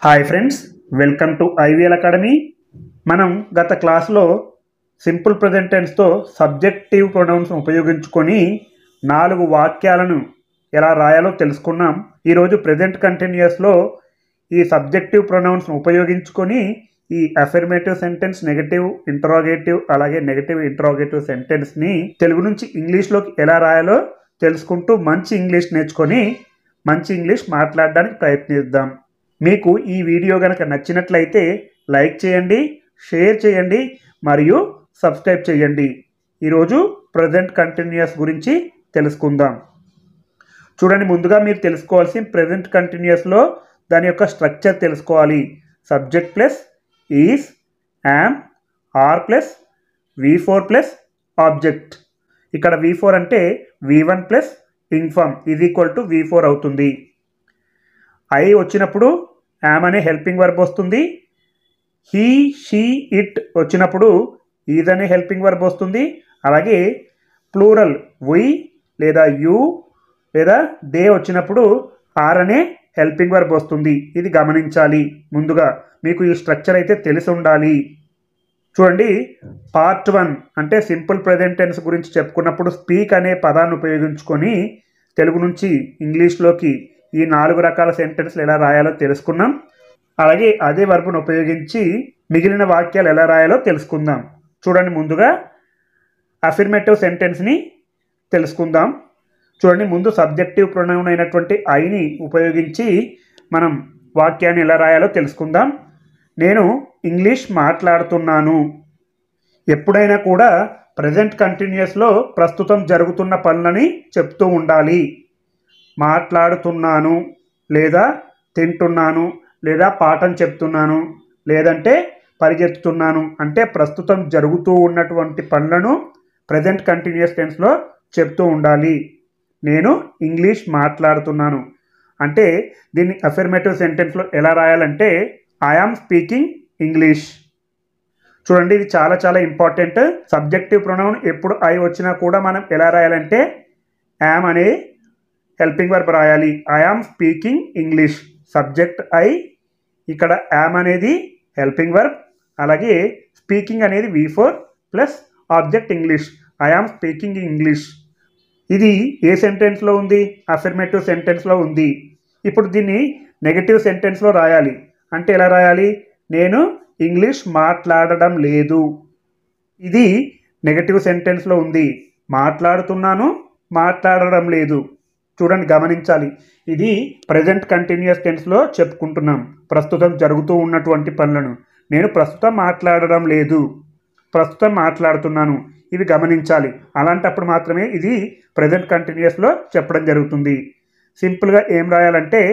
Hi friends, welcome to IVL academy. మనం గత క్లాస్లో సింపుల్ ప్రెజెంట్ టెన్స్తో సబ్జెక్టివ్ ప్రొనౌన్స్ ఉపయోగించుకొని 4 వాక్యాలను ఎలా రాయాలో తెలుసుకున్నాం. ఈరోజు ప్రెజెంట్ కంటిన్యూస్లో ఈ సబ్జెక్టివ్ ప్రొనౌన్స్ ఉపయోగించుకొని ఈ అఫర్మేటివ్ సెంటెన్స్, నెగటివ్ ఇంటరాగేటివ్, అలాగే నెగటివ్ ఇంటరాగేటివ్ సెంటెన్స్ని తెలుగు నుంచి ఇంగ్లీష్లోకి ఎలా రాయాలో తెలుసుకుంటూ మంచి ఇంగ్లీష్ నేర్చుకొని మంచి ఇంగ్లీష్ మాట్లాడడానికి ప్రయత్నిద్దాం. మీకు ఈ వీడియో కనుక నచ్చినట్లయితే లైక్ చేయండి, షేర్ చేయండి మరియు సబ్స్క్రైబ్ చేయండి. ఈరోజు ప్రెజెంట్ కంటిన్యూస్ గురించి తెలుసుకుందాం. చూడండి, ముందుగా మీరు తెలుసుకోవాల్సిన ప్రెజెంట్ కంటిన్యూస్లో దాని యొక్క స్ట్రక్చర్ తెలుసుకోవాలి. Subject plus is, am, are plus V4 plus object. ఇక్కడ V4 అంటే V1 plus ing form is equal to V4 అవుతుంది. ఐ వచ్చినప్పుడు యామ్ అనే హెల్పింగ్ వర్బ్ వస్తుంది. హీ, షీ, ఇట్ వచ్చినప్పుడు ఈజ్ అనే హెల్పింగ్ వర్బ్ వస్తుంది. అలాగే ప్లూరల్ వి లేదా యూ లేదా దే వచ్చినప్పుడు ఆర్ అనే హెల్పింగ్ వర్బ్ వస్తుంది. ఇది గమనించాలి. ముందుగా మీకు ఈ స్ట్రక్చర్ అయితే తెలిసి ఉండాలి. చూడండి, పార్ట్ 1 అంటే సింపుల్ ప్రెజెంట్ టెన్స్ గురించి చెప్పుకున్నప్పుడు స్పీక్ అనే పదాన్ని ఉపయోగించుకొని తెలుగు నుంచి ఇంగ్లీష్లోకి ఈ 4 రకాల సెంటెన్స్లు ఎలా రాయాలో తెలుసుకున్నాం. అలాగే అదే వర్బును ఉపయోగించి మిగిలిన వాక్యాలు ఎలా రాయాలో తెలుసుకుందాం. చూడండి, ముందుగా అఫర్మేటివ్ సెంటెన్స్ని తెలుసుకుందాం. చూడండి, ముందు సబ్జెక్టివ్ ప్రొనౌన్ అయినటువంటి ఐని ఉపయోగించి మనం వాక్యాన్ని ఎలా రాయాలో తెలుసుకుందాం. నేను ఇంగ్లీష్ మాట్లాడుతున్నాను. ఎప్పుడైనా కూడా ప్రెజెంట్ కంటిన్యూస్లో ప్రస్తుతం జరుగుతున్న పనులని చెప్తూ ఉండాలి. మాట్లాడుతున్నాను లేదా తింటున్నాను లేదా పాఠం చెప్తున్నాను లేదంటే పరిగెత్తుతున్నాను అంటే ప్రస్తుతం జరుగుతూ ఉన్నటువంటి పనులను ప్రెజెంట్ కంటిన్యూస్ టెన్స్లో చెప్తూ ఉండాలి. నేను ఇంగ్లీష్ మాట్లాడుతున్నాను అంటే దీన్ని అఫర్మేటివ్ సెంటెన్స్లో ఎలా రాయాలంటే ఐ యామ్ స్పీకింగ్ ఇంగ్లీష్. చూడండి, ఇది చాలా చాలా ఇంపార్టెంట్. సబ్జెక్టివ్ ప్రొనౌన్ ఎప్పుడు ఐ వచ్చినా కూడా మనం ఎలా రాయాలంటే యామ్ అనే హెల్పింగ్ వర్బ్ రాయాలి. I am speaking English. Subject I, ఇక్కడ యామ్ అనేది హెల్పింగ్ వర్బ్, అలాగే స్పీకింగ్ అనేది V4 plus object English. I am speaking English. ఇది ఏ సెంటెన్స్లో ఉంది? అఫర్మేటివ్ సెంటెన్స్లో ఉంది. ఇప్పుడు దీన్ని నెగటివ్ సెంటెన్స్లో రాయాలి. అంటే ఎలా రాయాలి? నేను ఇంగ్లీష్ మాట్లాడడం లేదు. ఇది నెగటివ్ సెంటెన్స్లో ఉంది. మాట్లాడుతున్నాను, మాట్లాడడం లేదు. చూడండి, గమనించాలి. ఇది ప్రెజెంట్ కంటిన్యూస్ టెన్స్లో చెప్పుకుంటున్నాం ప్రస్తుతం జరుగుతూ ఉన్నటువంటి పనులను. నేను ప్రస్తుతం మాట్లాడడం లేదు, ప్రస్తుతం మాట్లాడుతున్నాను. ఇవి గమనించాలి. అలాంటప్పుడు మాత్రమే ఇది ప్రెజెంట్ కంటిన్యూస్లో చెప్పడం జరుగుతుంది. సింపుల్గా ఏం రాయాలంటే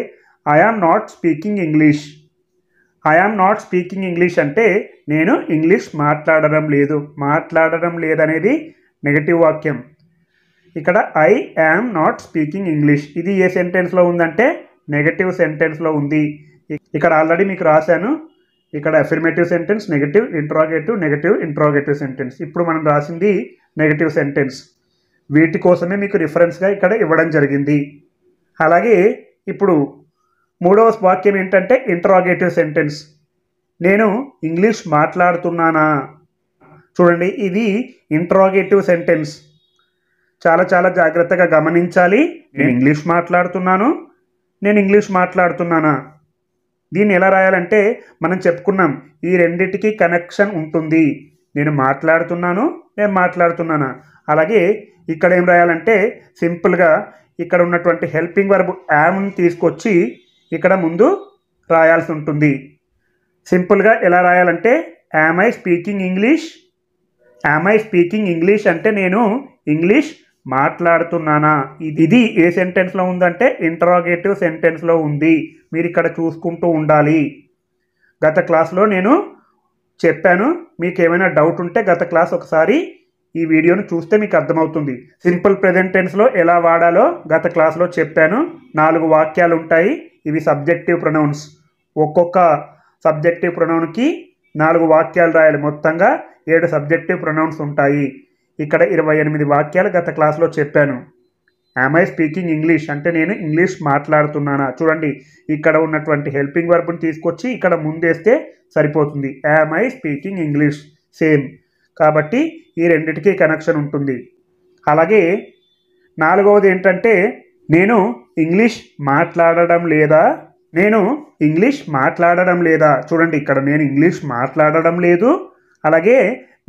I am not speaking English. I am not speaking English అంటే నేను ఇంగ్లీష్ మాట్లాడడం లేదు. మాట్లాడడం లేదనేది నెగటివ్ వాక్యం. ఇక్కడ I am not speaking English. ఇది ఏ సెంటెన్స్లో ఉందంటే నెగటివ్ సెంటెన్స్లో ఉంది. ఇక్కడ ఆల్రెడీ మీకు రాశాను. ఇక్కడ affirmative sentence, negative interrogative sentence. ఇప్పుడు మనం రాసింది నెగటివ్ సెంటెన్స్. వీటి కోసమే మీకు రిఫరెన్స్గా ఇక్కడ ఇవ్వడం జరిగింది. అలాగే ఇప్పుడు మూడవ వాక్యం ఏంటంటే ఇంటరాగేటివ్ సెంటెన్స్. నేను ఇంగ్లీష్ మాట్లాడుతున్నానా? చూడండి, ఇది ఇంటరాగేటివ్ సెంటెన్స్. చాలా చాలా జాగ్రత్తగా గమనించాలి. నేను ఇంగ్లీష్ మాట్లాడుతున్నాను, నేను ఇంగ్లీష్ మాట్లాడుతున్నానా? దీన్ని ఎలా రాయాలంటే మనం చెప్పుకున్నాం, ఈ రెండిటికి కనెక్షన్ ఉంటుంది. నేను మాట్లాడుతున్నాను, నేను మాట్లాడుతున్నానా. అలాగే ఇక్కడ ఏం రాయాలంటే సింపుల్గా ఇక్కడ ఉన్నటువంటి హెల్పింగ్ వర్బ్ యామ్ని తీసుకొచ్చి ఇక్కడ ముందు రాయాల్సి ఉంటుంది. సింపుల్గా ఎలా రాయాలంటే yam I speaking English. Yam I speaking English అంటే నేను ఇంగ్లీష్ మాట్లాడుతున్నానా. ఇది ఏ సెంటెన్స్లో ఉందంటే ఇంటరాగేటివ్ సెంటెన్స్లో ఉంది. మీరు ఇక్కడ చూసుకుంటూ ఉండాలి. గత క్లాస్లో నేను చెప్పాను. మీకు ఏమైనా డౌట్ ఉంటే గత క్లాస్ ఒకసారి ఈ వీడియోను చూస్తే మీకు అర్థమవుతుంది. సింపుల్ ప్రెజెంట్ టెన్స్లో ఎలా వాడాలో గత క్లాస్లో చెప్పాను. 4 వాక్యాలు ఉంటాయి. ఇవి సబ్జెక్టివ్ ప్రొనౌన్స్. ఒక్కొక్క సబ్జెక్టివ్ ప్రొనౌన్కి 4 వాక్యాలు రాయాలి. మొత్తంగా 7 సబ్జెక్టివ్ ప్రొనౌన్స్ ఉంటాయి. ఇక్కడ 28 వాక్యాలు గత క్లాస్లో చెప్పాను. యామ్ ఐ స్పీకింగ్ ఇంగ్లీష్ అంటే నేను ఇంగ్లీష్ మాట్లాడుతున్నానా. చూడండి ఇక్కడ ఉన్నటువంటి హెల్పింగ్ వర్బ్ని తీసుకొచ్చి ఇక్కడ ముందేస్తే సరిపోతుంది. Am I speaking English same. కాబట్టి ఈ రెండిటికి కనెక్షన్ ఉంటుంది. అలాగే నాలుగవది ఏంటంటే నేను ఇంగ్లీష్ మాట్లాడడం లేదా. నేను ఇంగ్లీష్ మాట్లాడడం లేదా. చూడండి ఇక్కడ నేను ఇంగ్లీష్ మాట్లాడడం లేదు, అలాగే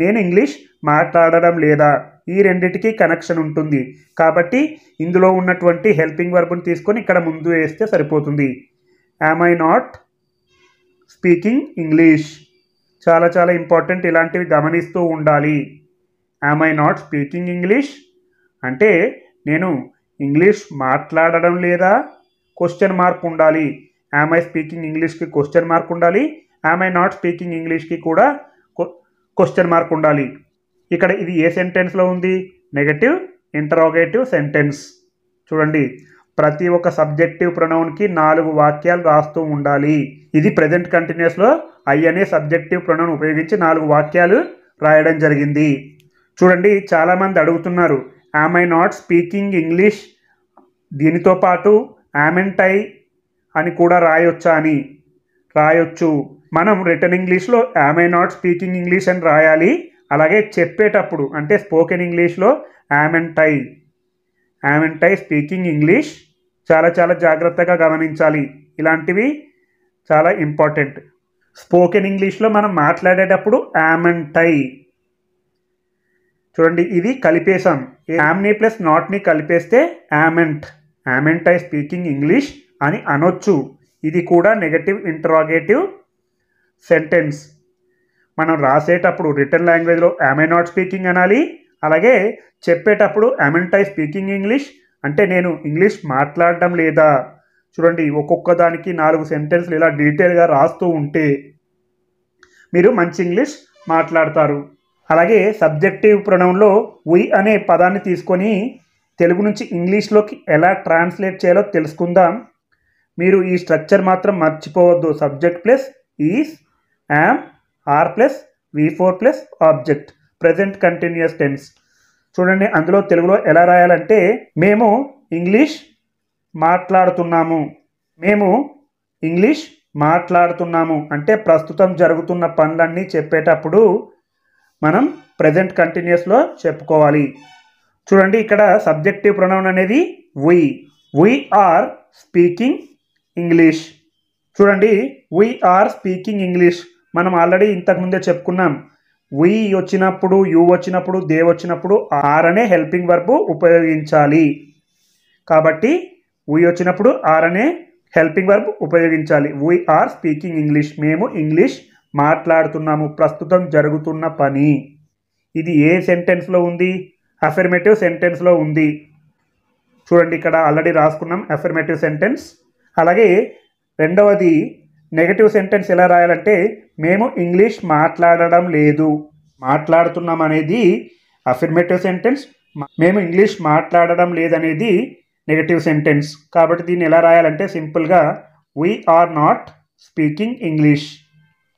నేను ఇంగ్లీష్ మాట్లాడడం లేదా, ఈ రెండిటికి కనెక్షన్ ఉంటుంది. కాబట్టి ఇందులో ఉన్నటువంటి హెల్పింగ్ వర్బ్ని తీసుకొని ఇక్కడ ముందు వేస్తే సరిపోతుంది. Am I not speaking English. చాలా చాలా ఇంపార్టెంట్, ఇలాంటివి గమనిస్తూ ఉండాలి. Am I not speaking English అంటే నేను ఇంగ్లీష్ మాట్లాడడం లేదా, క్వశ్చన్ మార్క్ ఉండాలి. యామ్ ఐ స్పీకింగ్ ఇంగ్లీష్కి క్వశ్చన్ మార్క్ ఉండాలి, యామ్ ఐ నాట్ స్పీకింగ్ ఇంగ్లీష్కి కూడా క్వశ్చన్ మార్క్ ఉండాలి. ఇక్కడ ఇది ఏ సెంటెన్స్లో ఉంది? Negative interrogative sentence. చూడండి ప్రతి ఒక్క సబ్జెక్టివ్ ప్రొనౌన్కి 4 వాక్యాలు రాస్తూ ఉండాలి. ఇది ప్రెజెంట్ కంటిన్యూస్లో ఐ అనే సబ్జెక్టివ్ ప్రొనౌన్ ఉపయోగించి 4 వాక్యాలు రాయడం జరిగింది. చూడండి చాలామంది అడుగుతున్నారు yam I not speaking English దీనితో పాటు యామెంట్ ఐ అని కూడా రాయొచ్చా అని. రాయొచ్చు. మనం రిటర్న్ ఇంగ్లీష్లో yam I not speaking English అని రాయాలి. అలాగే చెప్పేటప్పుడు అంటే స్పోకెన్ ఇంగ్లీష్లో యామెంట్ ఐ స్పీకింగ్ ఇంగ్లీష్. చాలా చాలా జాగ్రత్తగా గమనించాలి. ఇలాంటివి చాలా ఇంపార్టెంట్. స్పోకెన్ ఇంగ్లీష్లో మనం మాట్లాడేటప్పుడు యామెంట్ ఐ. చూడండి ఇది కలిపేసాం. యామ్ని ప్లస్ నాట్ని కలిపేస్తే యామెంట్ ఐ స్పీకింగ్ ఇంగ్లీష్ అని అనొచ్చు. ఇది కూడా నెగటివ్ ఇంటరాగేటివ్ సెంటెన్స్. మనం రాసేటప్పుడు రిటర్న్ లాంగ్వేజ్లో యామ్ ఐ నాట్ స్పీకింగ్ అనాలి. అలాగే చెప్పేటప్పుడు యామెంట్ ఐ స్పీకింగ్ ఇంగ్లీష్ అంటే నేను ఇంగ్లీష్ మాట్లాడడం లేదా. చూడండి ఒక్కొక్క దానికి 4 సెంటెన్స్లు ఇలా డీటెయిల్గా రాస్తూ ఉంటే మీరు మంచి ఇంగ్లీష్ మాట్లాడతారు. అలాగే సబ్జెక్టివ్ ప్రొనౌన్లో వి అనే పదాన్ని తీసుకొని తెలుగు నుంచి ఇంగ్లీష్లోకి ఎలా ట్రాన్స్లేట్ చేయాలో తెలుసుకుందాం. మీరు ఈ స్ట్రక్చర్ మాత్రం మర్చిపోవద్దు. Subject plus is, am, are plus V4 plus object, present continuous tense. చూడండి అందులో తెలుగులో ఎలా రాయాలంటే మేము ఇంగ్లీష్ మాట్లాడుతున్నాము. మేము ఇంగ్లీష్ మాట్లాడుతున్నాము అంటే ప్రస్తుతం జరుగుతున్న పనులన్నీ చెప్పేటప్పుడు మనం ప్రెజెంట్ కంటిన్యూస్లో చెప్పుకోవాలి. చూడండి ఇక్కడ సబ్జెక్టివ్ ప్రొనౌన్ అనేది వి ఆర్ స్పీకింగ్ ఇంగ్లీష్. చూడండి వి ఆర్ స్పీకింగ్ ఇంగ్లీష్ మనం ఆల్రెడీ ఇంతకుముందే చెప్పుకున్నాం. వి వచ్చినప్పుడు, యు వచ్చినప్పుడు, దే వచ్చినప్పుడు ఆర్ అనే హెల్పింగ్ వర్బ్ ఉపయోగించాలి. కాబట్టి వి వచ్చినప్పుడు ఆర్ అనే హెల్పింగ్ వర్బ్ ఉపయోగించాలి. We are speaking English. మేము ఇంగ్లీష్ మాట్లాడుతున్నాము, ప్రస్తుతం జరుగుతున్న పని. ఇది ఏ సెంటెన్స్లో ఉంది? అఫర్మేటివ్ సెంటెన్స్లో ఉంది. చూడండి ఇక్కడ ఆల్రెడీ రాసుకున్నాం అఫర్మేటివ్ సెంటెన్స్. అలాగే రెండవది నెగటివ్ సెంటెన్స్ ఎలా రాయాలంటే మేము ఇంగ్లీష్ మాట్లాడడం లేదు. మాట్లాడుతున్నాం అనేది అఫర్మేటివ్ సెంటెన్స్, మేము ఇంగ్లీష్ మాట్లాడడం లేదనేది నెగటివ్ సెంటెన్స్. కాబట్టి దీన్ని ఎలా రాయాలంటే సింపుల్గా we are not speaking English.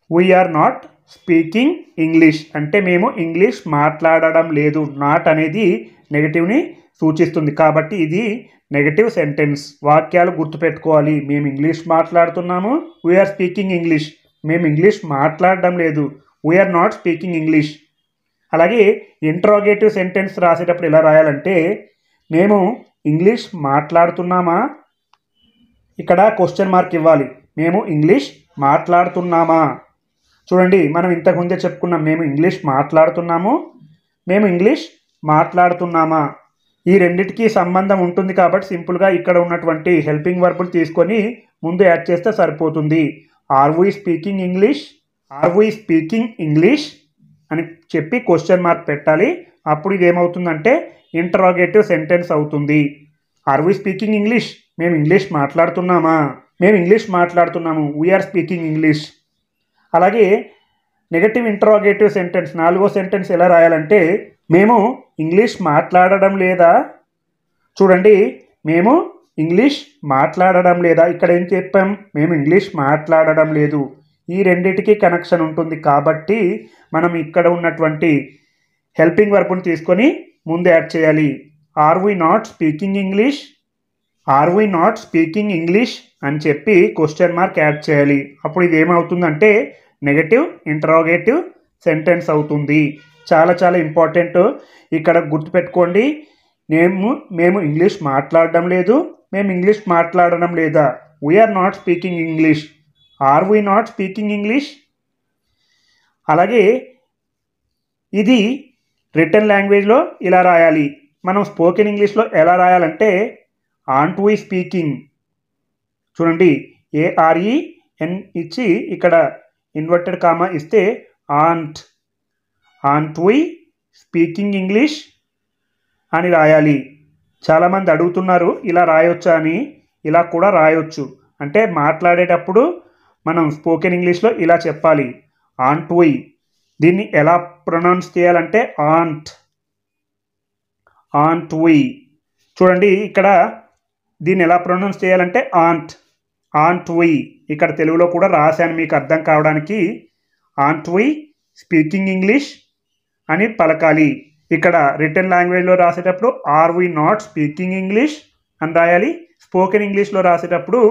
We are not speaking English అంటే మేము ఇంగ్లీష్ మాట్లాడడం లేదు. నాట్ అనేది నెగటివ్ని సూచిస్తుంది కాబట్టి ఇది నెగటివ్ సెంటెన్స్. వాక్యాలు గుర్తుపెట్టుకోవాలి. మేము ఇంగ్లీష్ మాట్లాడుతున్నాము, వీఆర్ స్పీకింగ్ ఇంగ్లీష్. మేము ఇంగ్లీష్ మాట్లాడడం లేదు, వీఆర్ నాట్ స్పీకింగ్ ఇంగ్లీష్. అలాగే ఇంట్రాగేటివ్ సెంటెన్స్ రాసేటప్పుడు ఎలా రాయాలంటే మేము ఇంగ్లీష్ మాట్లాడుతున్నామా, ఇక్కడ క్వశ్చన్ మార్క్ ఇవ్వాలి. మేము ఇంగ్లీష్ మాట్లాడుతున్నామా. చూడండి మనం ఇంతకుముందే చెప్పుకున్నాం మేము ఇంగ్లీష్ మాట్లాడుతున్నాము, మేము ఇంగ్లీష్ మాట్లాడుతున్నామా. ఈ రెండిటికి సంబంధం ఉంటుంది కాబట్టి సింపుల్గా ఇక్కడ ఉన్నటువంటి హెల్పింగ్ వర్బులు తీసుకొని ముందు యాడ్ చేస్తే సరిపోతుంది. Are we speaking English, are we speaking English అని చెప్పి క్వశ్చన్ మార్క్ పెట్టాలి. అప్పుడు ఇది ఏమవుతుందంటే ఇంటరాగేటివ్ సెంటెన్స్ అవుతుంది. ఆర్ వీ స్పీకింగ్ ఇంగ్లీష్, మేము ఇంగ్లీష్ మాట్లాడుతున్నామా, మేము ఇంగ్లీష్ మాట్లాడుతున్నాము, వీఆర్ స్పీకింగ్ ఇంగ్లీష్. అలాగే నెగటివ్ ఇంటరాగేటివ్ సెంటెన్స్ నాలుగో సెంటెన్స్ ఎలా రాయాలంటే మేము ఇంగ్లీష్ మాట్లాడడం లేదా. చూడండి మేము ఇంగ్లీష్ మాట్లాడడం లేదా, ఇక్కడ ఏం చెప్పాం మేము ఇంగ్లీష్ మాట్లాడడం లేదు. ఈ రెండిటికి కనెక్షన్ ఉంటుంది కాబట్టి మనం ఇక్కడ ఉన్నటువంటి హెల్పింగ్ వర్బ్ని తీసుకొని ముందు యాడ్ చేయాలి. Are we not speaking English, are we not speaking English అని చెప్పి క్వశ్చన్ మార్క్ యాడ్ చేయాలి. అప్పుడు ఇది ఏమవుతుందంటే నెగటివ్ ఇంటరాగేటివ్ సెంటెన్స్ అవుతుంది. చాలా చాలా ఇంపార్టెంట్. ఇక్కడ గుర్తుపెట్టుకోండి, మేము ఇంగ్లీష్ మాట్లాడడం లేదు, మేము ఇంగ్లీష్ మాట్లాడడం లేదా. We are not speaking English, are we not speaking English. అలాగే ఇది రిటర్న్ లాంగ్వేజ్లో ఇలా రాయాలి. మనం స్పోకెన్ ఇంగ్లీష్లో ఎలా రాయాలంటే ఆంట్ వీ స్పీకింగ్, చూడండి AREN ఇచ్చి ఇక్కడ ఇన్వర్టెడ్ కామా ఇస్తే ఆంట్ వీ స్పీకింగ్ ఇంగ్లీష్ అని రాయాలి. చాలామంది అడుగుతున్నారు ఇలా రాయొచ్చా అని. ఇలా కూడా రాయొచ్చు. అంటే మాట్లాడేటప్పుడు మనం స్పోకెన్ ఇంగ్లీష్లో ఇలా చెప్పాలి, ఆంట్ వీ. దీన్ని ఎలా ప్రొనౌన్స్ చేయాలంటే ఆంట్ వీ. చూడండి ఇక్కడ దీన్ని ఎలా ప్రొనౌన్స్ చేయాలంటే ఆంట్ వీ. ఇక్కడ తెలుగులో కూడా రాశాను మీకు అర్థం కావడానికి. ఆంట్ వీ స్పీకింగ్ ఇంగ్లీష్ అని పలకాలి. ఇక్కడ రిటర్న్ లాంగ్వేజ్లో రాసేటప్పుడు are we not speaking English అని రాయాలి. స్పోకెన్ ఇంగ్లీష్లో రాసేటప్పుడు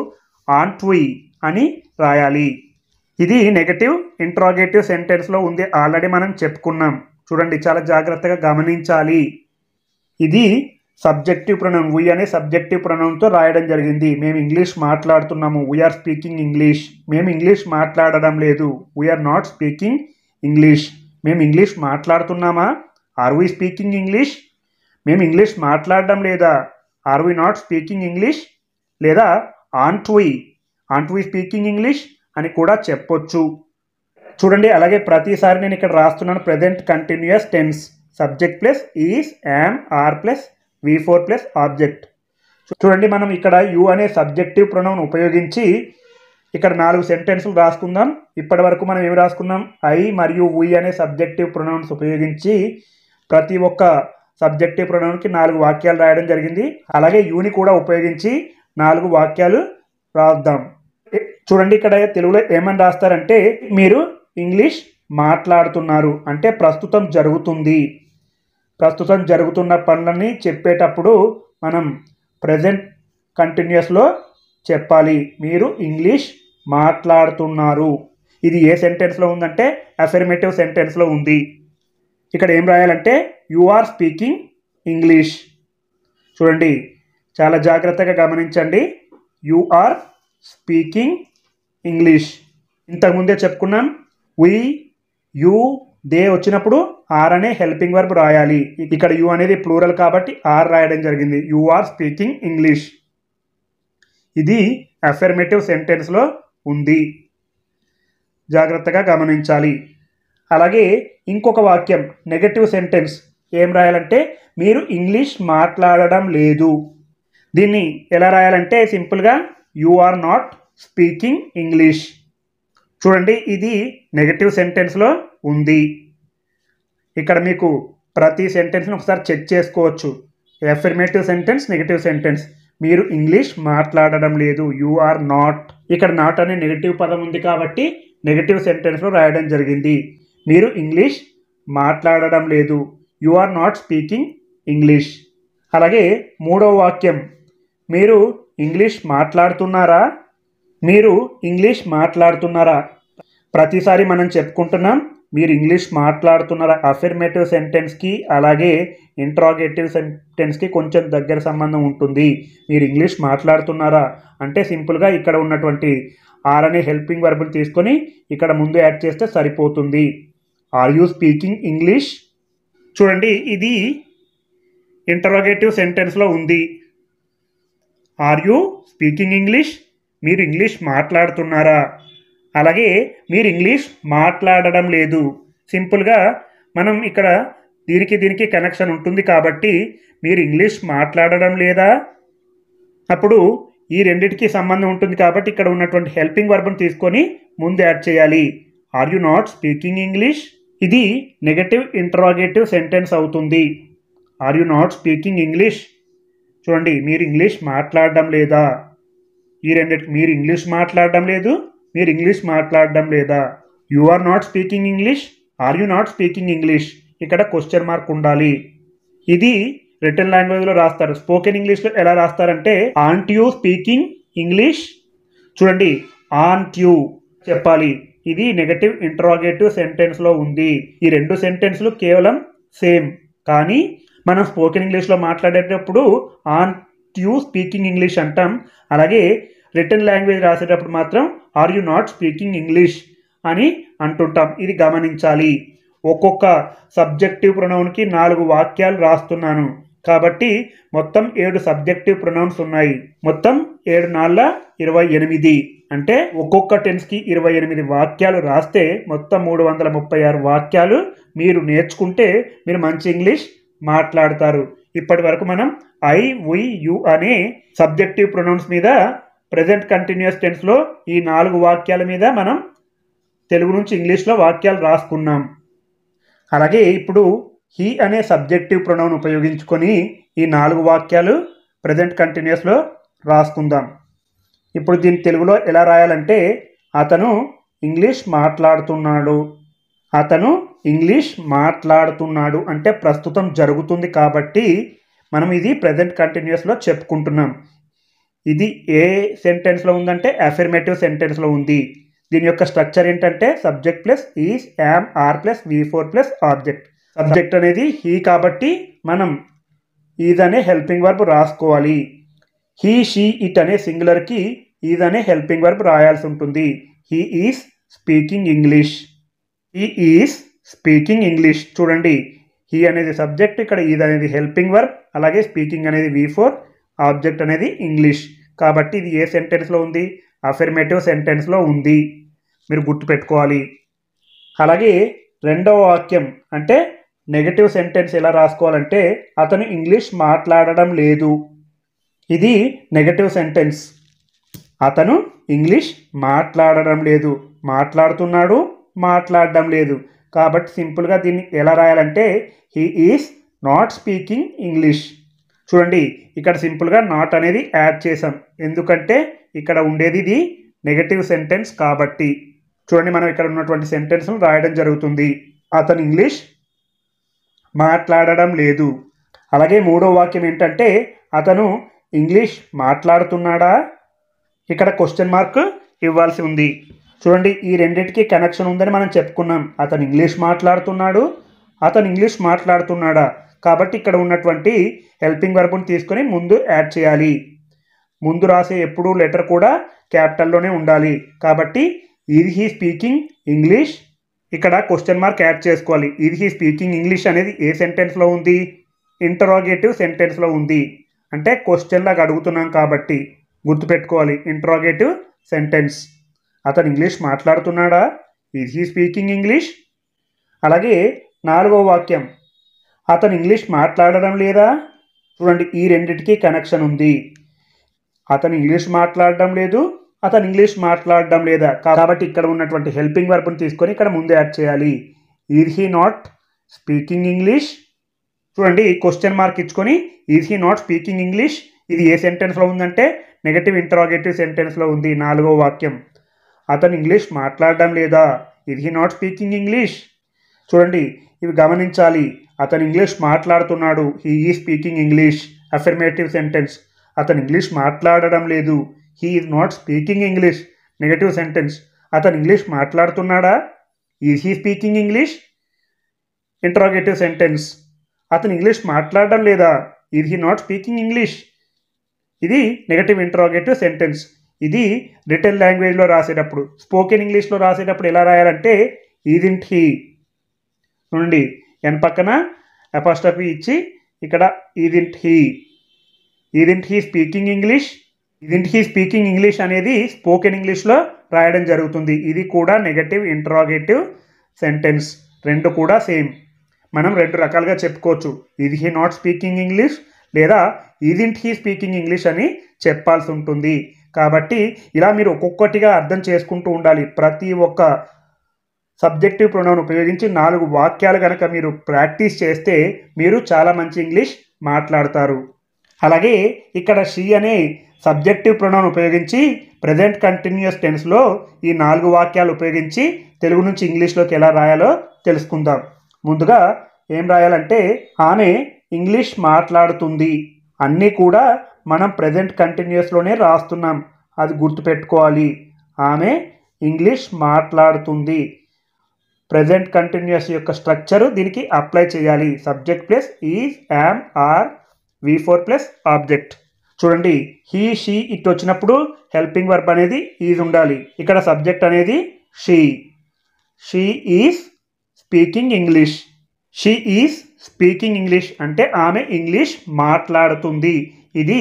ఆంట్ వీ అని రాయాలి. ఇది నెగటివ్ ఇంట్రాగేటివ్ సెంటెన్స్లో ఉంది, ఆల్రెడీ మనం చెప్పుకున్నాం. చూడండి చాలా జాగ్రత్తగా గమనించాలి. ఇది సబ్జెక్టివ్ ప్రొనౌన్, వీ అనే సబ్జెక్టివ్ ప్రొనౌన్తో రాయడం జరిగింది. మేము ఇంగ్లీష్ మాట్లాడుతున్నాము, వీఆర్ స్పీకింగ్ ఇంగ్లీష్. మేము ఇంగ్లీష్ మాట్లాడడం లేదు, వీఆర్ నాట్ స్పీకింగ్ ఇంగ్లీష్. మేము ఇంగ్లీష్ మాట్లాడుతున్నామా, ఆర్ వీ స్పీకింగ్ ఇంగ్లీష్. మేము ఇంగ్లీష్ మాట్లాడడం లేదా, are we not speaking English. లేదా ఆంట్ వీ స్పీకింగ్ ఇంగ్లీష్ అని కూడా చెప్పొచ్చు. చూడండి అలాగే ప్రతిసారి నేను ఇక్కడ రాస్తున్నాను present continuous tense, subject plus is, am, are plus V4 plus object. చూడండి మనం ఇక్కడ యు అనే సబ్జెక్టివ్ ప్రొనౌన్ ఉపయోగించి ఇక్కడ 4 సెంటెన్సులు రాసుకుందాం. ఇప్పటి వరకు మనం ఏమి రాసుకున్నాం, ఐ మరియు వీ అనే సబ్జెక్టివ్ ప్రొనౌన్స్ ఉపయోగించి ప్రతి ఒక్క సబ్జెక్టివ్ ప్రొనౌన్కి 4 వాక్యాలు రాయడం జరిగింది. అలాగే యూని కూడా ఉపయోగించి 4 వాక్యాలు రాద్దాం. చూడండి ఇక్కడ తెలుగులో ఏమని రాస్తారంటే, మీరు ఇంగ్లీష్ మాట్లాడుతున్నారు అంటే ప్రస్తుతం జరుగుతుంది. ప్రస్తుతం జరుగుతున్న పనులని చెప్పేటప్పుడు మనం ప్రెజెంట్ కంటిన్యూస్లో చెప్పాలి. మీరు ఇంగ్లీష్ మాట్లాడుతున్నారు. ఇది ఏ సెంటెన్స్లో ఉందంటే అఫర్మేటివ్ సెంటెన్స్లో ఉంది. ఇక్కడ ఏం రాయాలంటే యు ఆర్ స్పీకింగ్ ఇంగ్లీష్. చూడండి చాలా జాగ్రత్తగా గమనించండి, యు ఆర్ స్పీకింగ్ ఇంగ్లీష్. ఇంతకుముందే చెప్పుకున్నాం, వి, యు, దే వచ్చినప్పుడు ఆర్ అనే హెల్పింగ్ వర్బ్ రాయాలి. ఇక్కడ యు అనేది ప్లూరల్ కాబట్టి ఆర్ రాయడం జరిగింది. You are speaking English. ఇది అఫర్మేటివ్ సెంటెన్స్లో ఉంది, జాగ్రత్తగా గమనించాలి. అలాగే ఇంకొక వాక్యం నెగటివ్ సెంటెన్స్ ఏం రాయాలంటే మీరు ఇంగ్లీష్ మాట్లాడడం లేదు. దీన్ని ఎలా రాయాలంటే సింపుల్గా you are not speaking English. చూడండి ఇది నెగటివ్ సెంటెన్స్లో ఉంది. ఇక్కడ మీకు ప్రతి సెంటెన్స్ని ఒకసారి చెక్ చేసుకోవచ్చు. Affirmative sentence, negative sentence. మీరు ఇంగ్లీష్ మాట్లాడడం లేదు, యు ఆర్ నాట్. ఇక్కడ నాట్ అనే నెగటివ్ పదం ఉంది కాబట్టి నెగటివ్ సెంటెన్స్లో రాయడం జరిగింది. మీరు ఇంగ్లీష్ మాట్లాడడం లేదు, you are not speaking English. అలాగే మూడవ వాక్యం, మీరు ఇంగ్లీష్ మాట్లాడుతున్నారా, మీరు ఇంగ్లీష్ మాట్లాడుతున్నారా. ప్రతిసారి మనం చెప్పుకుంటున్నాం మీరు ఇంగ్లీష్ మాట్లాడుతున్నారా. అఫర్మేటివ్ సెంటెన్స్కి అలాగే ఇంట్రాగేటివ్ సెంటెన్స్కి కొంచెం దగ్గర సంబంధం ఉంటుంది. మీరు ఇంగ్లీష్ మాట్లాడుతున్నారా అంటే సింపుల్గా ఇక్కడ ఉన్నటువంటి ఆర్ అనే హెల్పింగ్ వర్బ్ని తీసుకొని ఇక్కడ ముందు యాడ్ చేస్తే సరిపోతుంది. Are you speaking English. చూడండి ఇది ఇంటరాగేటివ్ సెంటెన్స్లో ఉంది. ఆర్ యూ స్పీకింగ్ ఇంగ్లీష్, మీరు ఇంగ్లీష్ మాట్లాడుతున్నారా. అలాగే మీరు ఇంగ్లీష్ మాట్లాడడం లేదు. సింపుల్గా మనం ఇక్కడ దీనికి కనెక్షన్ ఉంటుంది కాబట్టి మీరు ఇంగ్లీష్ మాట్లాడడం లేదా, అప్పుడు ఈ రెండిటికి సంబంధం ఉంటుంది కాబట్టి ఇక్కడ ఉన్నటువంటి హెల్పింగ్ వర్బ్ని తీసుకొని ముందు యాడ్ చేయాలి. Are you not speaking English. ఇది నెగటివ్ ఇంటరాగేటివ్ సెంటెన్స్ అవుతుంది. Are you not speaking English. చూడండి మీరు ఇంగ్లీష్ మాట్లాడడం లేదా, ఈ రెండిటికి మీరు ఇంగ్లీష్ మాట్లాడడం లేదు, మీరు ఇంగ్లీష్ మాట్లాడడం లేదా. You are not speaking English, are you not speaking English. ఇక్కడ క్వశ్చన్ మార్క్ ఉండాలి. ఇది రిటర్న్ లాంగ్వేజ్లో రాస్తారు. స్పోకెన్ ఇంగ్లీష్లో ఎలా రాస్తారంటే ఆంట్ యూ స్పీకింగ్ ఇంగ్లీష్. చూడండి, ఆంట్ యూ చెప్పాలి. ఇది నెగటివ్ ఇంటరాగేటివ్ సెంటెన్స్లో ఉంది. ఈ రెండు సెంటెన్స్లు కేవలం సేమ్, కానీ మనం స్పోకెన్ ఇంగ్లీష్లో మాట్లాడేటప్పుడు ఆంట్ యూ స్పీకింగ్ ఇంగ్లీష్ అంటాం. అలాగే రిటర్న్ లాంగ్వేజ్ రాసేటప్పుడు మాత్రం are you not speaking English అని అంటుంటాం. ఇది గమనించాలి. ఒక్కొక్క సబ్జెక్టివ్ ప్రొనౌన్కి 4 వాక్యాలు రాస్తున్నాను కాబట్టి మొత్తం 7 సబ్జెక్టివ్ ప్రొనౌన్స్ ఉన్నాయి. మొత్తం 7 4 28, అంటే ఒక్కొక్క టెన్స్కి 28 వాక్యాలు రాస్తే మొత్తం 336 వాక్యాలు మీరు నేర్చుకుంటే మీరు మంచి ఇంగ్లీష్ మాట్లాడతారు. ఇప్పటి వరకు మనం ఐ, వి, యు అనే సబ్జెక్టివ్ ప్రొనౌన్స్ మీద, ప్రెజెంట్ కంటిన్యూస్ టెన్స్లో ఈ 4 వాక్యాల మీద మనం తెలుగు నుంచి ఇంగ్లీష్లో వాక్యాలు రాసుకున్నాం. అలాగే ఇప్పుడు హీ అనే సబ్జెక్టివ్ ప్రొనౌన్ ఉపయోగించుకొని ఈ 4 వాక్యాలు ప్రెజెంట్ కంటిన్యూస్లో రాసుకుందాం. ఇప్పుడు దీన్ని తెలుగులో ఎలా రాయాలంటే అతను ఇంగ్లీష్ మాట్లాడుతున్నాడు. అతను ఇంగ్లీష్ మాట్లాడుతున్నాడు అంటే ప్రస్తుతం జరుగుతుంది కాబట్టి మనం ఇది ప్రెజెంట్ కంటిన్యూస్లో చెప్పుకుంటున్నాం. ఇది ఏ సెంటెన్స్లో ఉందంటే అఫర్మేటివ్ సెంటెన్స్లో ఉంది. దీని యొక్క స్ట్రక్చర్ ఏంటంటే subject plus is, am, are plus V4 plus object. Subject అనేది హీ కాబట్టి మనం ఈజ్ అనే హెల్పింగ్ వర్బ్ రాసుకోవాలి. హీ, షీ, ఇట్ అనే సింగులర్కి ఈజ్ అనే హెల్పింగ్ వర్బ్ రాయాల్సి ఉంటుంది. He is speaking English. He is speaking English. చూడండి, హీ అనేది సబ్జెక్ట్, ఇక్కడ ఈజ్ అనేది హెల్పింగ్ వర్బ్, అలాగే స్పీకింగ్ అనేది V4, ఆబ్జెక్ట్ అనేది ఇంగ్లీష్. కాబట్టి ఇది ఏ సెంటెన్స్లో ఉంది? అఫర్మేటివ్ సెంటెన్స్లో ఉంది. మీరు గుర్తుపెట్టుకోవాలి. అలాగే రెండవ వాక్యం అంటే నెగటివ్ సెంటెన్స్ ఎలా రాసుకోవాలంటే అతను ఇంగ్లీష్ మాట్లాడడం లేదు. ఇది నెగటివ్ సెంటెన్స్. అతను ఇంగ్లీష్ మాట్లాడడం లేదు, మాట్లాడుతున్నాడు, మాట్లాడడం లేదు. కాబట్టి సింపుల్గా దీన్ని ఎలా రాయాలంటే he is not speaking English. చూడండి, ఇక్కడ సింపుల్గా నాట్ అనేది యాడ్ చేసాం, ఎందుకంటే ఇక్కడ ఉండేది ఇది నెగటివ్ సెంటెన్స్ కాబట్టి. చూడండి, మనం ఇక్కడ ఉన్నటువంటి సెంటెన్స్ను రాయడం జరుగుతుంది. అతను ఇంగ్లీష్ మాట్లాడడం లేదు. అలాగే మూడో వాక్యం ఏంటంటే అతను ఇంగ్లీష్ మాట్లాడుతున్నాడా? ఇక్కడ క్వశ్చన్ మార్క్ ఇవ్వాల్సి ఉంది. చూడండి, ఈ రెండింటికి కనెక్షన్ ఉందని మనం చెప్పుకున్నాం. అతను ఇంగ్లీష్ మాట్లాడుతున్నాడు, అతను ఇంగ్లీష్ మాట్లాడుతున్నాడా, కాబట్టి ఇక్కడ ఉన్నటువంటి హెల్పింగ్ వర్బ్ని తీసుకొని ముందు యాడ్ చేయాలి. ముందు రాసే ఎప్పుడు లెటర్ కూడా క్యాపిటల్లోనే ఉండాలి. కాబట్టి ఈజ్ హీ స్పీకింగ్ ఇంగ్లీష్, ఇక్కడ క్వశ్చన్ మార్క్ యాడ్ చేసుకోవాలి. ఈజ్ హీ స్పీకింగ్ ఇంగ్లీష్ అనేది ఏ సెంటెన్స్లో ఉంది? ఇంటరాగేటివ్ సెంటెన్స్లో ఉంది. అంటే క్వశ్చన్ లాగా అడుగుతున్నాం కాబట్టి గుర్తుపెట్టుకోవాలి, ఇంటరాగేటివ్ సెంటెన్స్. అతను ఇంగ్లీష్ మాట్లాడుతున్నాడా? Is he speaking English. అలాగే నాలుగో వాక్యం అతను ఇంగ్లీష్ మాట్లాడడం లేదా? చూడండి, ఈ రెండింటికి కనెక్షన్ ఉంది. అతను ఇంగ్లీష్ మాట్లాడడం లేదు, అతను ఇంగ్లీష్ మాట్లాడడం లేదా, కాబట్టి ఇక్కడ ఉన్నటువంటి హెల్పింగ్ వర్బ్ని తీసుకొని ఇక్కడ ముందు యాడ్ చేయాలి. Is he not speaking English. చూడండి, క్వశ్చన్ మార్క్ ఇచ్చుకొని is he not speaking English, ఇది ఏ సెంటెన్స్లో ఉందంటే నెగటివ్ ఇంటరాగేటివ్ సెంటెన్స్లో ఉంది. నాలుగో వాక్యం అతను ఇంగ్లీష్ మాట్లాడడం లేదా? Is he not speaking English. చూడండి, ఇవి గమనించాలి. అతను ఇంగ్లీష్ మాట్లాడుతున్నాడు, he is speaking English, affirmative sentence. అతను ఇంగ్లీష్ మాట్లాడడం లేదు, he is not speaking English, negative sentence. అతను ఇంగ్లీష్ మాట్లాడుతున్నాడా? Is he speaking English, interrogative sentence. అతను ఇంగ్లీష్ మాట్లాడడం లేదా? Is he not speaking English, ఇది నెగటివ్ ఇంటరాగేటివ్ సెంటెన్స్. ఇది రిటన్ లాంగ్వేజ్లో రాసేటప్పుడు. స్పోకెన్ ఇంగ్లీష్లో రాసేటప్పుడు ఎలా రాయాలంటే ఈజింట్ హీ. చూడండి, ఎన్ పక్కన అపాస్ట్రఫీ ఇచ్చి ఇక్కడ isn't he, isn't he speaking English. Isn't he speaking English అనేది స్పోకెన్ ఇంగ్లీష్లో రాయడం జరుగుతుంది. ఇది కూడా నెగటివ్ ఇంటరాగేటివ్ సెంటెన్స్. రెండు కూడా సేమ్. మనం రెండు రకాలుగా చెప్పుకోవచ్చు, is he not speaking English లేదా ఈజింట్ హీ స్పీకింగ్ ఇంగ్లీష్ అని చెప్పాల్సి ఉంటుంది. కాబట్టి ఇలా మీరు ఒక్కొక్కటిగా అర్థం చేసుకుంటూ ఉండాలి. ప్రతి ఒక్క సబ్జెక్టివ్ ప్రొనౌన్ ఉపయోగించి 4 వాక్యాలు కనుక మీరు ప్రాక్టీస్ చేస్తే మీరు చాలా మంచి ఇంగ్లీష్ మాట్లాడతారు. అలాగే ఇక్కడ షీ అనే సబ్జెక్టివ్ ప్రొనౌన్ ఉపయోగించి ప్రెజెంట్ కంటిన్యూస్ టెన్స్లో ఈ 4 వాక్యాలు ఉపయోగించి తెలుగు నుంచి ఇంగ్లీష్లోకి ఎలా రాయాలో తెలుసుకుందాం. ముందుగా ఏం రాయాలంటే ఆమె ఇంగ్లీష్ మాట్లాడుతుంది అన్నీ కూడా మనం ప్రెజెంట్ కంటిన్యూస్లోనే రాస్తున్నాం, అది గుర్తుపెట్టుకోవాలి. ఆమె ఇంగ్లీష్ మాట్లాడుతుంది. ప్రెజెంట్ కంటిన్యూస్ యొక్క స్ట్రక్చరు దీనికి అప్లై చేయాలి. Subject plus is, am, are, V4 plus object. చూడండి, హీ, షీ, ఇట్ వచ్చినప్పుడు హెల్పింగ్ వర్బ్ అనేది ఈజ్ ఉండాలి. ఇక్కడ సబ్జెక్ట్ అనేది she. She is speaking English. She is speaking English అంటే ఆమె ఇంగ్లీష్ మాట్లాడుతుంది. ఇది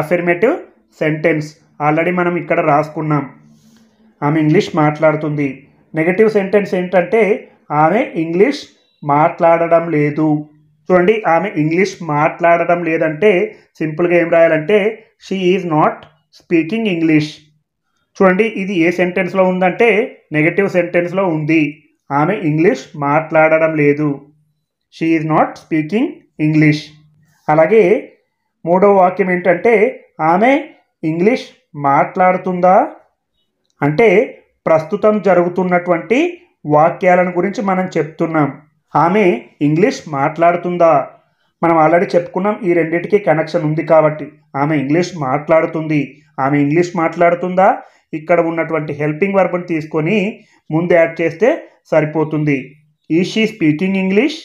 అఫర్మేటివ్ సెంటెన్స్. ఆల్రెడీ మనం ఇక్కడ రాసుకున్నాం, ఆమె ఇంగ్లీష్ మాట్లాడుతుంది. నెగటివ్ సెంటెన్స్ ఏంటంటే ఆమె ఇంగ్లీష్ మాట్లాడడం లేదు. చూడండి, ఆమె ఇంగ్లీష్ మాట్లాడడం లేదంటే సింపుల్గా ఏం రాయాలంటే she is not speaking English. చూడండి, ఇది ఏ సెంటెన్స్లో ఉందంటే నెగటివ్ సెంటెన్స్లో ఉంది. ఆమె ఇంగ్లీష్ మాట్లాడడం లేదు. She is not speaking English. అలాగే మూడవ వాక్యం ఏంటంటే ఆమె ఇంగ్లీష్ మాట్లాడుతుందా అంటే ప్రస్తుతం జరుగుతున్నటువంటి వాక్యాలను గురించి మనం చెప్తున్నాం. ఆమె ఇంగ్లీష్ మాట్లాడుతుందా, మనం ఆల్రెడీ చెప్పుకున్నాం, ఈ రెండింటికి కనెక్షన్ ఉంది కాబట్టి ఆమె ఇంగ్లీష్ మాట్లాడుతుంది. ఆమె ఇంగ్లీష్ మాట్లాడుతుందా, ఇక్కడ ఉన్నటువంటి హెల్పింగ్ వర్బ్ని తీసుకొని ముందు యాడ్ చేస్తే సరిపోతుంది. Is she speaking English.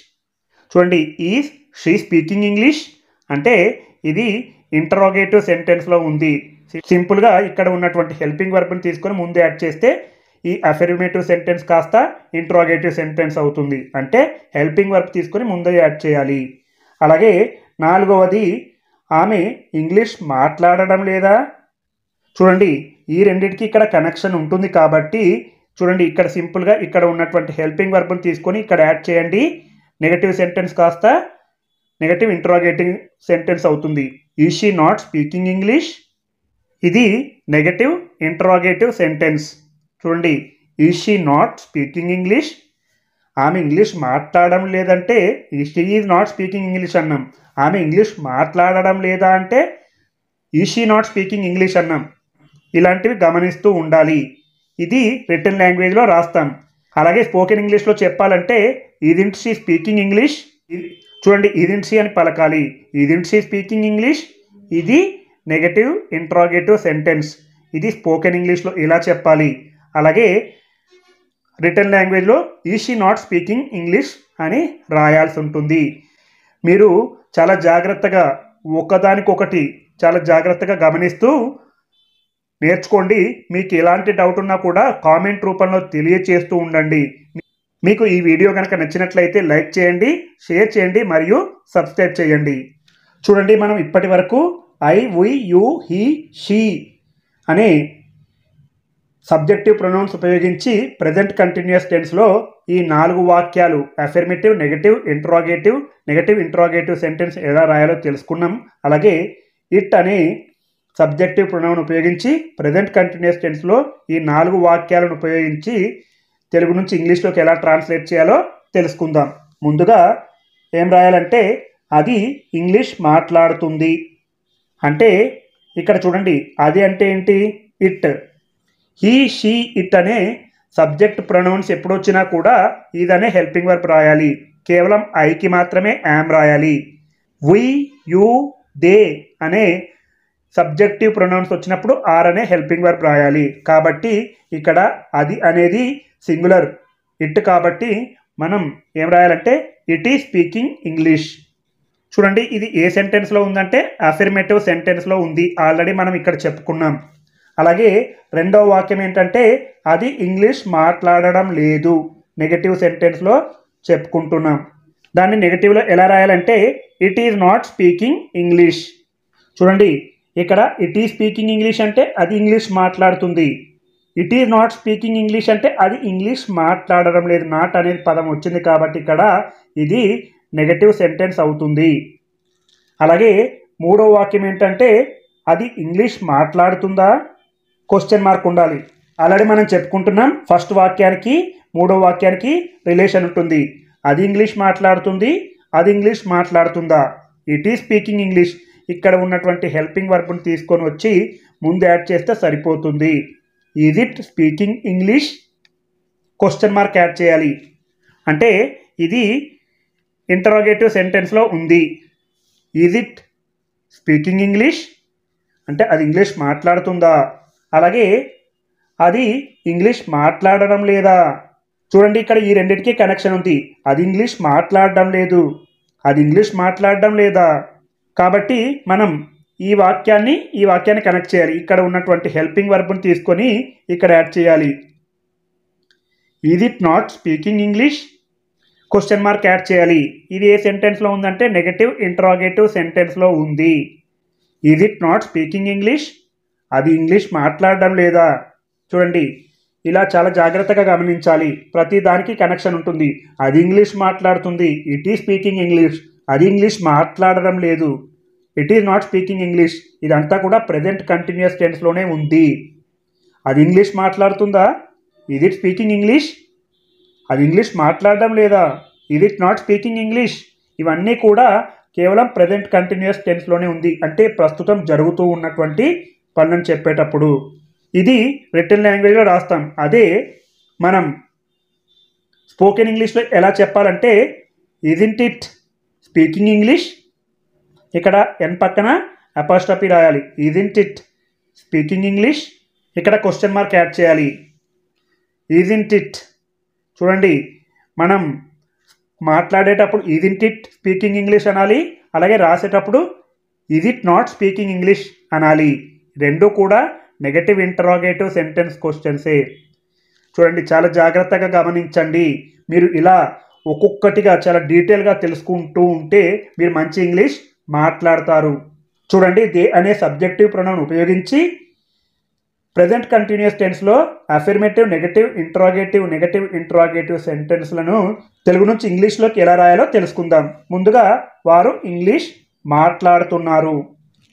చూడండి, ఈజ్ షీ స్పీకింగ్ ఇంగ్లీష్ అంటే ఇది ఇంటరాగేటివ్ సెంటెన్స్లో ఉంది. సింపుల్గా ఇక్కడ ఉన్నటువంటి హెల్పింగ్ వర్బ్ని తీసుకొని ముందు యాడ్ చేస్తే ఈ అఫర్మేటివ్ సెంటెన్స్ కాస్త ఇంటరాగేటివ్ సెంటెన్స్ అవుతుంది. అంటే హెల్పింగ్ వర్బ్ తీసుకొని ముందు యాడ్ చేయాలి. అలాగే నాలుగవది ఆమె ఇంగ్లీష్ మాట్లాడడం లేదా. చూడండి, ఈ రెండింటికి ఇక్కడ కనెక్షన్ ఉంటుంది కాబట్టి చూడండి, ఇక్కడ సింపుల్గా ఇక్కడ ఉన్నటువంటి హెల్పింగ్ వర్బ్ని తీసుకొని ఇక్కడ యాడ్ చేయండి. నెగటివ్ సెంటెన్స్ కాస్త నెగటివ్ ఇంటరాగేటివ్ సెంటెన్స్ అవుతుంది. Is she not speaking English. ఇది నెగటివ్ ఇంటరాగేటివ్ సెంటెన్స్. చూడండి, is she not speaking English. ఆమె ఇంగ్లీష్ మాట్లాడడం లేదంటే she is not speaking English అన్నాం. ఆమె ఇంగ్లీష్ మాట్లాడడం లేదా అంటే is she not speaking English అన్నాం. ఇలాంటివి గమనిస్తూ ఉండాలి. ఇది రిటన్ లాంగ్వేజ్లో రాస్తాం. అలాగే స్పోకెన్ ఇంగ్లీష్లో చెప్పాలంటే ఈజింట్ షీ స్పీకింగ్ ఇంగ్లీష్. చూడండి, ఈజింట్ షీ అని పలకాలి. ఈజింట్ షీ స్పీకింగ్ ఇంగ్లీష్. ఇది నెగటివ్ ఇంటరాగేటివ్ సెంటెన్స్. ఇది స్పోకెన్ ఇంగ్లీష్లో ఇలా చెప్పాలి. అలాగే రిటన్ లాంగ్వేజ్లో is she not speaking English అని రాయాల్సి ఉంటుంది. మీరు చాలా జాగ్రత్తగా ఒకదానికొకటి చాలా జాగ్రత్తగా గమనిస్తూ నేర్చుకోండి. మీకు ఎలాంటి డౌట్ ఉన్నా కూడా కామెంట్ రూపంలో తెలియచేస్తూ ఉండండి. మీకు ఈ వీడియో కనుక నచ్చినట్లయితే లైక్ చేయండి, షేర్ చేయండి మరియు సబ్స్క్రైబ్ చేయండి. చూడండి, మనం ఇప్పటి వరకు I, we, you, he, she అనే సబ్జెక్టివ్ ప్రొనౌన్స్ ఉపయోగించి ప్రెజెంట్ కంటిన్యూస్ టెన్స్లో ఈ 4 వాక్యాలు అఫర్మేటివ్, నెగటివ్ ఇంటరాగేటివ్ సెంటెన్స్ ఎలా రాయాలో తెలుసుకున్నాం. అలాగే ఇట్ అనే సబ్జెక్టివ్ ప్రొనౌన్ ఉపయోగించి ప్రెజెంట్ కంటిన్యూస్ టెన్స్లో ఈ 4 వాక్యాలను ఉపయోగించి తెలుగు నుంచి ఇంగ్లీష్లోకి ఎలా ట్రాన్స్లేట్ చేయాలో తెలుసుకుందాం. ముందుగా ఏం రాయాలంటే అది ఇంగ్లీష్ మాట్లాడుతుంది అంటే ఇక్కడ చూడండి, అది అంటే ఏంటి, ఇట్. హీ, షీ, ఇట్ అనే సబ్జెక్ట్ ప్రొనౌన్స్ ఎప్పుడొచ్చినా కూడా ఇదనే హెల్పింగ్ వర్బ్ రాయాలి. కేవలం ఐకి మాత్రమే యామ్ రాయాలి. వి, యు, దే అనే సబ్జెక్టివ్ ప్రొనౌన్స్ వచ్చినప్పుడు ఆర్ అనే హెల్పింగ్ వర్బ్ రాయాలి. కాబట్టి ఇక్కడ అది అనేది సింగులర్, ఇట్ కాబట్టి మనం ఏం రాయాలంటే ఇట్ ఈజ్ స్పీకింగ్ ఇంగ్లీష్. చూడండి, ఇది ఏ సెంటెన్స్లో ఉందంటే అఫర్మేటివ్ సెంటెన్స్లో ఉంది. ఆల్రెడీ మనం ఇక్కడ చెప్పుకున్నాం. అలాగే రెండవ వాక్యం ఏంటంటే అది ఇంగ్లీష్ మాట్లాడడం లేదు. నెగటివ్ సెంటెన్స్లో చెప్పుకుంటున్నాం. దాన్ని నెగటివ్లో ఎలా రాయాలంటే it is not speaking English. చూడండి, ఇక్కడ ఇట్ ఈజ్ స్పీకింగ్ ఇంగ్లీష్ అంటే అది ఇంగ్లీష్ మాట్లాడుతుంది. It is not speaking English అంటే అది ఇంగ్లీష్ మాట్లాడడం లేదు. నాట్ అనేది పదం వచ్చింది కాబట్టి ఇక్కడ ఇది నెగటివ్ సెంటెన్స్ అవుతుంది. అలాగే మూడో వాక్యం ఏంటంటే అది ఇంగ్లీష్ మాట్లాడుతుందా, క్వశ్చన్ మార్క్ ఉండాలి. ఆల్రెడీ మనం చెప్పుకుంటున్నాం ఫస్ట్ వాక్యానికి మూడో వాక్యానికి రిలేషన్ ఉంటుంది. అది ఇంగ్లీష్ మాట్లాడుతుంది, అది ఇంగ్లీష్ మాట్లాడుతుందా. It is speaking English. ఇక్కడ ఉన్నటువంటి హెల్పింగ్ వర్బ్ని తీసుకొని వచ్చి ముందు యాడ్ చేస్తే సరిపోతుంది. Is it speaking English, question mark add చేయాలి. అంటే ఇది ఇంటరాగేటివ్ సెంటెన్స్లో ఉంది. ఈజ్ ఇట్ స్పీకింగ్ ఇంగ్లీష్ అంటే అది ఇంగ్లీష్ మాట్లాడుతుందా, అలాగే అది ఇంగ్లీష్ మాట్లాడడం లేదా. చూడండి ఇక్కడ ఈ రెండింటికి కనెక్షన్ ఉంది. అది ఇంగ్లీష్ మాట్లాడడం లేదు, అది ఇంగ్లీష్ మాట్లాడడం లేదా. కాబట్టి మనం ఈ వాక్యాన్ని కనెక్ట్ చేయాలి. ఇక్కడ ఉన్నటువంటి హెల్పింగ్ వర్బ్ని తీసుకొని ఇక్కడ యాడ్ చేయాలి. Is it not speaking English question mark add చేయాలి. ఇది ఏ సెంటెన్స్లో ఉందంటే నెగటివ్ ఇంటరాగేటివ్ సెంటెన్స్లో ఉంది. Is it not speaking English అది ఇంగ్లీష్ మాట్లాడడం లేదా. చూడండి ఇలా చాలా జాగ్రత్తగా గమనించాలి. ప్రతి దానికి కనెక్షన్ ఉంటుంది. అది ఇంగ్లీష్ మాట్లాడుతుంది, ఇట్ ఈజ్ స్పీకింగ్ ఇంగ్లీష్. అది ఇంగ్లీష్ మాట్లాడడం లేదు, it is not speaking English. ఇదంతా కూడా ప్రెజెంట్ కంటిన్యూస్ టెన్స్లోనే ఉంది. అది ఇంగ్లీష్ మాట్లాడుతుందా, ఈజ్ ఇట్ స్పీకింగ్ ఇంగ్లీష్. అది ఇంగ్లీష్ మాట్లాడడం లేదా, is it not speaking English. ఇవన్నీ కూడా కేవలం ప్రెజెంట్ కంటిన్యూస్ టెన్స్లోనే ఉంది, అంటే ప్రస్తుతం జరుగుతూ ఉన్నటువంటి పనులను చెప్పేటప్పుడు. ఇది రిటన్ లాంగ్వేజ్లో రాస్తాం. అదే మనం స్పోకెన్ ఇంగ్లీష్లో ఎలా చెప్పాలంటే ఇజంట్ ఇట్ స్పీకింగ్ ఇంగ్లీష్, ఇక్కడ ఎన్ పక్కన అపాస్ట్రఫీ రాయాలి. ఇజంట్ ఇట్ స్పీకింగ్ ఇంగ్లీష్, ఇక్కడ క్వశ్చన్ మార్క్ యాడ్ చేయాలి. Isn't it. చూడండి మనం మాట్లాడేటప్పుడు ఇజంట్ ఇట్ స్పీకింగ్ ఇంగ్లీష్ అనాలి, అలాగే రాసేటప్పుడు is it not speaking English అనాలి. రెండు కూడా నెగటివ్ ఇంటరాగేటివ్ సెంటెన్స్ క్వశ్చన్సే. చూడండి చాలా జాగ్రత్తగా గమనించండి. మీరు ఇలా ఒక్కొక్కటిగా చాలా డీటెయిల్గా తెలుసుకుంటూ ఉంటే మీరు మంచి ఇంగ్లీష్ మాట్లాడతారు. చూడండి దే అనే సబ్జెక్టివ్ ప్రొనౌన్ ఉపయోగించి ప్రెజెంట్ కంటిన్యూస్ టెన్స్లో అఫర్మేటివ్ నెగటివ్ ఇంటరాగేటివ్ సెంటెన్స్లను తెలుగు నుంచి ఇంగ్లీష్లోకి ఎలా రాయాలో తెలుసుకుందాం. ముందుగా వారు ఇంగ్లీష్ మాట్లాడుతున్నారు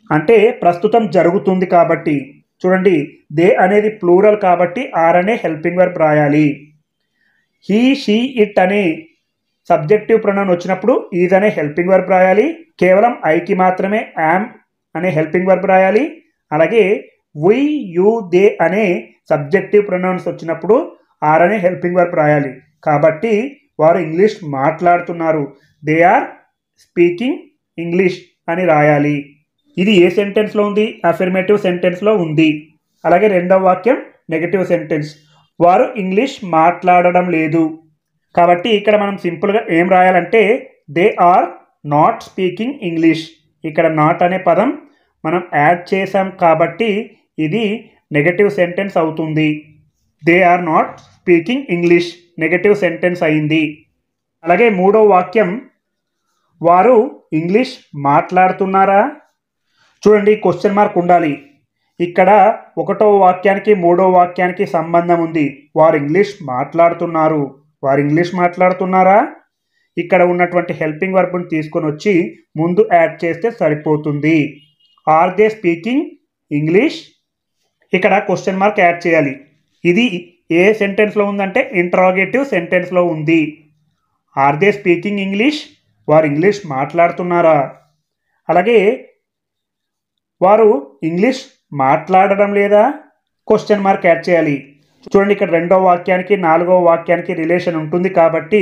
అంటే ప్రస్తుతం జరుగుతుంది కాబట్టి. చూడండి దే అనేది ప్లూరల్ కాబట్టి ఆర్ అనే హెల్పింగ్ వర్బ్ రాయాలి. హీ షీ ఇట్ అనే సబ్జెక్టివ్ ప్రొనౌన్ వచ్చినప్పుడు ఈజ్ అనే హెల్పింగ్ వర్బ్ రాయాలి. కేవలం ఐకి మాత్రమే యామ్ అనే హెల్పింగ్ వర్బ్ రాయాలి. అలాగే వి యు దే అనే సబ్జెక్టివ్ ప్రొనౌన్స్ వచ్చినప్పుడు ఆర్ అనే హెల్పింగ్ వర్బ్ రాయాలి. కాబట్టి వారు ఇంగ్లీష్ మాట్లాడుతున్నారు, దే ఆర్ స్పీకింగ్ ఇంగ్లీష్ అని రాయాలి. ఇది ఏ సెంటెన్స్లో ఉంది, అఫర్మేటివ్ సెంటెన్స్లో ఉంది. అలాగే రెండవ వాక్యం నెగటివ్ సెంటెన్స్, వారు ఇంగ్లీష్ మాట్లాడడం లేదు. కాబట్టి ఇక్కడ మనం సింపుల్గా ఏం రాయాలంటే they are not speaking English. ఇక్కడ నాట్ అనే పదం మనం యాడ్ చేసాం కాబట్టి ఇది నెగటివ్ సెంటెన్స్ అవుతుంది. They are not speaking English negative sentence అయింది. అలాగే మూడో వాక్యం వారు ఇంగ్లీష్ మాట్లాడుతున్నారా. చూడండి క్వశ్చన్ మార్క్ ఉండాలి. ఇక్కడ ఒకటో వాక్యానికి మూడో వాక్యానికి సంబంధం ఉంది. వారు ఇంగ్లీష్ మాట్లాడుతున్నారు, వారు ఇంగ్లీష్ మాట్లాడుతున్నారా. ఇక్కడ ఉన్నటువంటి హెల్పింగ్ వర్బ్ని తీసుకొని వచ్చి ముందు యాడ్ చేస్తే సరిపోతుంది. ఆర్ దే స్పీకింగ్ ఇంగ్లీష్, ఇక్కడ క్వశ్చన్ మార్క్ యాడ్ చేయాలి. ఇది ఏ సెంటెన్స్లో ఉందంటే ఇంటరాగేటివ్ సెంటెన్స్లో ఉంది. ఆర్ దే స్పీకింగ్ ఇంగ్లీష్, వారు ఇంగ్లీష్ మాట్లాడుతున్నారా. అలాగే వారు ఇంగ్లీష్ మాట్లాడడం లేదా, క్వశ్చన్ మార్క్ యాడ్ చేయాలి. చూడండి ఇక్కడ రెండో వాక్యానికి నాలుగో వాక్యానికి రిలేషన్ ఉంటుంది కాబట్టి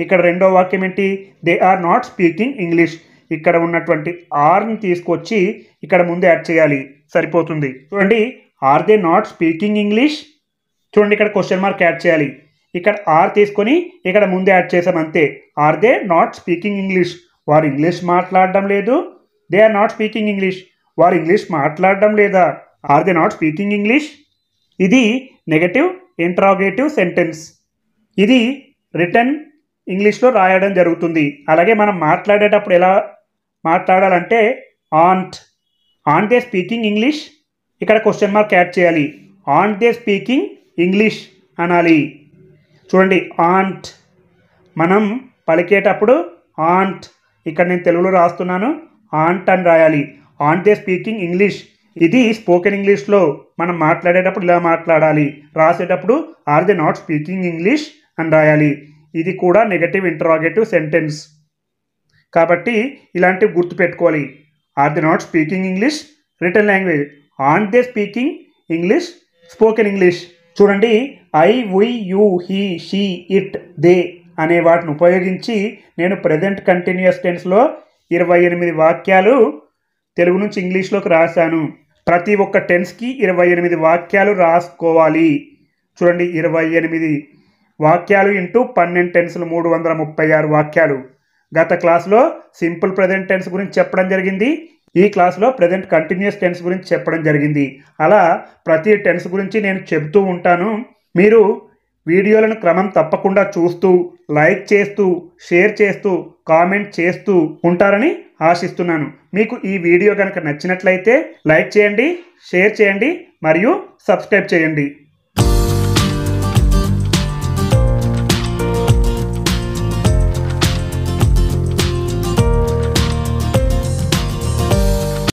ఇక్కడ రెండో వాక్యం ఏంటి, they are not speaking English. ఇక్కడ ఉన్నటువంటి ఆర్ని తీసుకొచ్చి ఇక్కడ ముందు యాడ్ చేయాలి, సరిపోతుంది. చూడండి are they not speaking English, చూడండి ఇక్కడ క్వశ్చన్ మార్క్ యాడ్ చేయాలి. ఇక్కడ ఆర్ తీసుకొని ఇక్కడ ముందు యాడ్ చేసాం అంతే. Are they not speaking English, వారు ఇంగ్లీష్ మాట్లాడడం లేదు. They are not speaking English, వారు ఇంగ్లీష్ మాట్లాడడం లేదా. Are they not speaking English. ఇది నెగటివ్ ఇంటరాగేటివ్ సెంటెన్స్. ఇది రిటన్ ఇంగ్లీష్లో రాయడం జరుగుతుంది. అలాగే మనం మాట్లాడేటప్పుడు ఎలా మాట్లాడాలంటే ఆన్ దే స్పీకింగ్ ఇంగ్లీష్, ఇక్కడ క్వశ్చన్ మార్క్ యాడ్ చేయాలి. ఆన్ దే స్పీకింగ్ ఇంగ్లీష్ అనాలి. చూడండి ఆంట్ మనం పలికేటప్పుడు ఆంట్, ఇక్కడ నేను తెలుగులో రాస్తున్నాను ఆంట్ అని రాయాలి. ఆన్ దే స్పీకింగ్ ఇంగ్లీష్. ఇది స్పోకెన్ ఇంగ్లీష్లో మనం మాట్లాడేటప్పుడు ఇలా మాట్లాడాలి, రాసేటప్పుడు are they not speaking English అని రాయాలి. ఇది కూడా నెగటివ్ ఇంటరాగేటివ్ సెంటెన్స్ కాబట్టి ఇలాంటివి గుర్తుపెట్టుకోవాలి. Are they not speaking English written language, ఆన్ they speaking English spoken English. చూడండి I we you he she it they అనే వాటిని ఉపయోగించి నేను ప్రెజెంట్ కంటిన్యూస్ టెన్స్లో 28 వాక్యాలు తెలుగు నుంచి ఇంగ్లీష్లోకి రాశాను. ప్రతి ఒక్క టెన్స్కి 28 వాక్యాలు రాసుకోవాలి. చూడండి, 28 వాక్యాలు ఇంటూ 12 టెన్స్లు 336 వాక్యాలు. గత క్లాస్లో సింపుల్ ప్రెజెంట్ టెన్స్ గురించి చెప్పడం జరిగింది. ఈ క్లాస్లో ప్రెజెంట్ కంటిన్యూస్ టెన్స్ గురించి చెప్పడం జరిగింది. అలా ప్రతి టెన్స్ గురించి నేను చెబుతూ ఉంటాను. మీరు వీడియోలను క్రమం తప్పకుండా చూస్తూ, లైక్ చేస్తూ, షేర్ చేస్తూ, కామెంట్ చేస్తూ ఉంటారని ఆశిస్తున్నాను. మీకు ఈ వీడియో కనుక నచ్చినట్లయితే లైక్ చేయండి, షేర్ చేయండి మరియు సబ్స్క్రైబ్ చేయండి.